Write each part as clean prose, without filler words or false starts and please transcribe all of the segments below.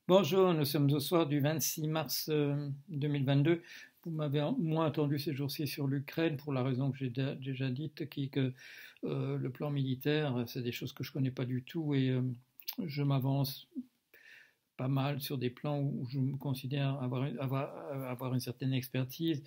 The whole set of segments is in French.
Bonjour, nous sommes au soir du 26 mars 2022. Vous m'avez moins entendu ces jours-ci sur l'Ukraine pour la raison que j'ai déjà dite, qui est que le plan militaire, c'est des choses que je ne connais pas du tout et je m'avance pas mal sur des plans où je me considère avoir une certaine expertise,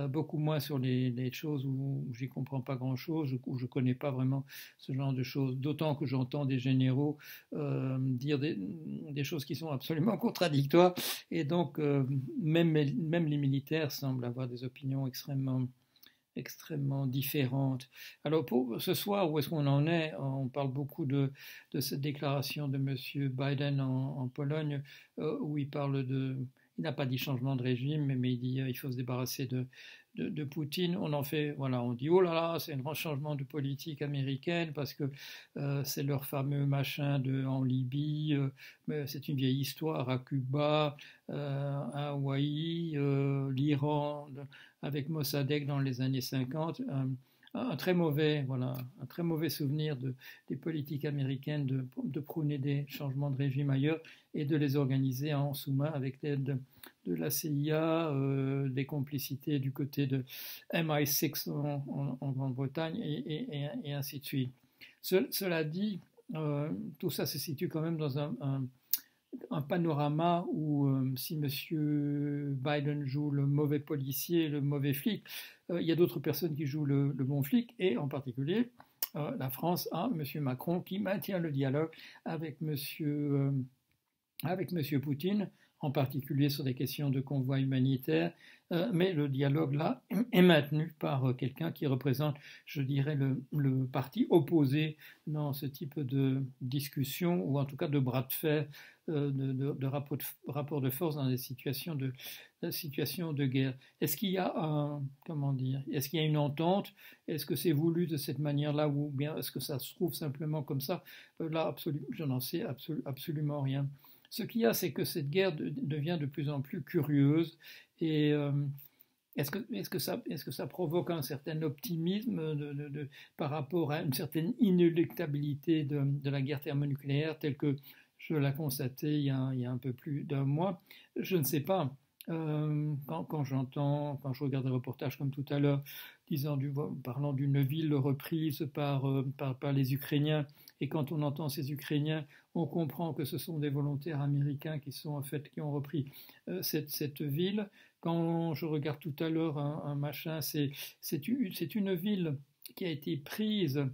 beaucoup moins sur les choses où j'y comprends pas grand-chose, où je connais pas vraiment ce genre de choses. D'autant que j'entends des généraux dire des choses qui sont absolument contradictoires, et donc même les militaires semblent avoir des opinions extrêmement différentes. Alors pour ce soir, où est-ce qu'on en est? On parle beaucoup de cette déclaration de M. Biden en Pologne, où il parle de... Il n'a pas dit changement de régime, mais il dit il faut se débarrasser de Poutine. On en fait, voilà, on dit oh là là, c'est un grand changement de politique américaine parce que c'est leur fameux machin en Libye, mais c'est une vieille histoire à Cuba, à Hawaï, l'Iran avec Mossadegh dans les années 50. Un très mauvais, voilà, un très mauvais souvenir des politiques américaines de prôner des changements de régime ailleurs et de les organiser en sous-main avec l'aide de la CIA, des complicités du côté de MI6 en Grande-Bretagne et ainsi de suite. Cela dit, tout ça se situe quand même dans un panorama où si M. Biden joue le mauvais policier, le mauvais flic, il y a d'autres personnes qui jouent le bon flic, et en particulier la France a M. Macron qui maintient le dialogue avec M. Poutine, en particulier sur des questions de convoi humanitaire, mais le dialogue là est maintenu par quelqu'un qui représente, je dirais, le parti opposé dans ce type de discussion, ou en tout cas de bras de fer, de rapport de force dans des situations de guerre. Est-ce qu'il y a comment dire, est-ce qu'il y a une entente? Est-ce que c'est voulu de cette manière-là, ou bien est-ce que ça se trouve simplement comme ça? Là, je n'en sais absolument rien. Ce qu'il y a, c'est que cette guerre devient de plus en plus curieuse, et est-ce que ça provoque un certain optimisme par rapport à une certaine inéluctabilité de la guerre thermonucléaire telle que je l'ai constatée il y a un peu plus d'un mois? Je ne sais pas. Quand je regarde des reportages comme tout à l'heure, parlant d'une ville reprise par les Ukrainiens, et quand on entend ces Ukrainiens, on comprend que ce sont des volontaires américains qui ont repris cette ville. Quand je regarde tout à l'heure un machin, c'est une ville qui a été prise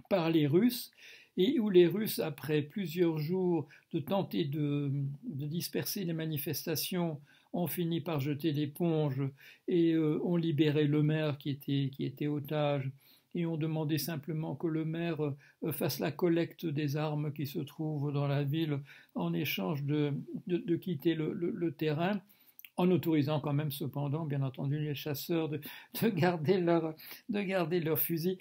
par les Russes, et où les Russes, après plusieurs jours de tenter de disperser les manifestations, ont fini par jeter l'éponge et ont libéré le maire qui était otage, et ont demandé simplement que le maire fasse la collecte des armes qui se trouvent dans la ville en échange de quitter le terrain, en autorisant quand même cependant, bien entendu, les chasseurs de garder leurs fusils.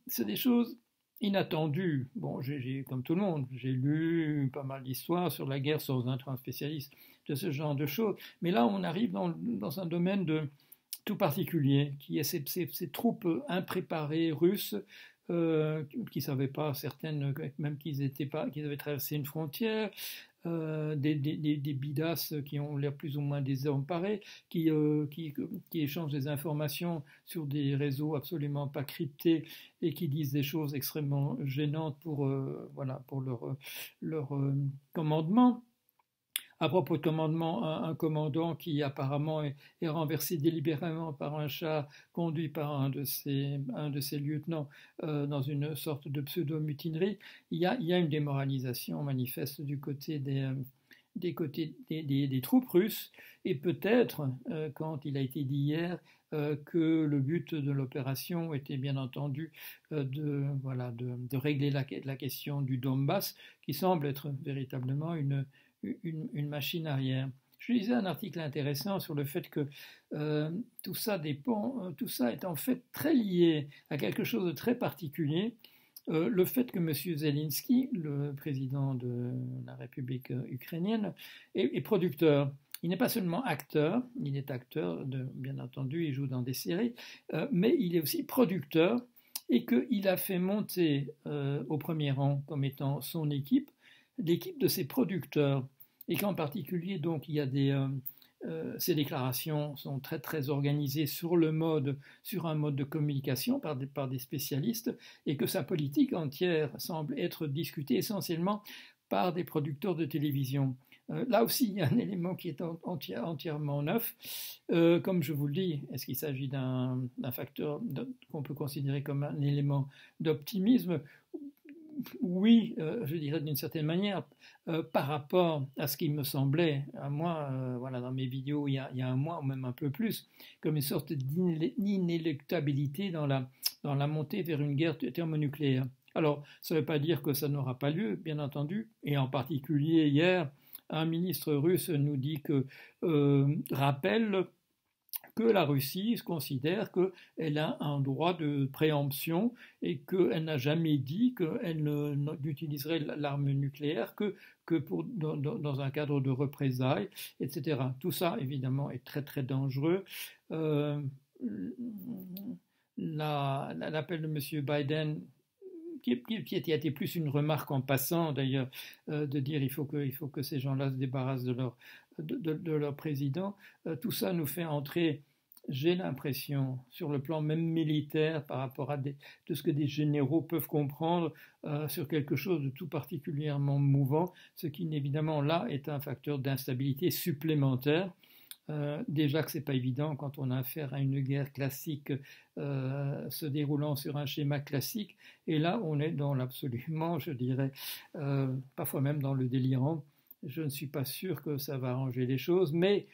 C'est des choses inattendues. Bon, comme tout le monde, j'ai lu pas mal d'histoires sur la guerre sans être un spécialiste de ce genre de choses. Mais là, on arrive dans un domaine tout particulier, qui est ces troupes impréparées russes, qui ne savaient pas, certaines, même qu'ils avaient traversé une frontière, des bidasses qui ont l'air plus ou moins désemparés, qui échangent des informations sur des réseaux absolument pas cryptés et qui disent des choses extrêmement gênantes pour leur commandement. À propos de commandement, un commandant qui apparemment est renversé délibérément par un char conduit par un de ses lieutenants dans une sorte de pseudo-mutinerie. Il y a une démoralisation manifeste du côté des troupes russes, et peut-être, quand il a été dit hier, que le but de l'opération était bien entendu de régler la question du Donbass, qui semble être véritablement une machine arrière. Je lisais un article intéressant sur le fait que tout ça est en fait très lié à quelque chose de très particulier. Le fait que M. Zelensky, le président de la République ukrainienne, est producteur. Il n'est pas seulement acteur, il est acteur, bien entendu, il joue dans des séries, mais il est aussi producteur, et qu'il a fait monter au premier rang comme étant son équipe, l'équipe de ses producteurs. et qu'en particulier, donc, il y a ces déclarations sont très très organisées sur un mode de communication par des spécialistes, et que sa politique entière semble être discutée essentiellement par des producteurs de télévision. Là aussi, il y a un élément qui est entièrement neuf. Comme je vous le dis, est-ce qu'il s'agit d'un facteur qu'on peut considérer comme un élément d'optimisme? Oui, je dirais d'une certaine manière, par rapport à ce qui me semblait, à moi, voilà, dans mes vidéos il y a un mois ou même un peu plus, comme une sorte d'inéluctabilité dans la montée vers une guerre thermonucléaire. Alors, ça ne veut pas dire que ça n'aura pas lieu, bien entendu, et en particulier hier, un ministre russe nous dit rappelle que la Russie considère qu'elle a un droit de préemption et qu'elle n'a jamais dit qu'elle n'utiliserait l'arme nucléaire dans un cadre de représailles, etc. Tout ça, évidemment, est très très dangereux. Euh, L'appel de M. Biden, qui a été plus une remarque en passant d'ailleurs, de dire il faut que ces gens-là se débarrassent de leur président, tout ça nous fait entrer, j'ai l'impression, sur le plan même militaire, par rapport à de ce que des généraux peuvent comprendre, sur quelque chose de tout particulièrement mouvant, ce qui évidemment là est un facteur d'instabilité supplémentaire. Déjà que ce n'est pas évident quand on a affaire à une guerre classique se déroulant sur un schéma classique, et là on est dans l'absolument, je dirais, parfois même dans le délirant. Je ne suis pas sûr que ça va arranger les choses, mais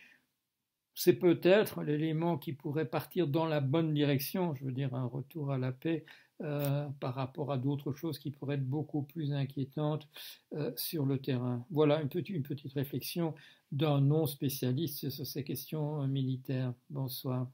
c'est peut-être l'élément qui pourrait partir dans la bonne direction, je veux dire un retour à la paix, par rapport à d'autres choses qui pourraient être beaucoup plus inquiétantes sur le terrain. Voilà une petite réflexion d'un non-spécialiste sur ces questions militaires. Bonsoir.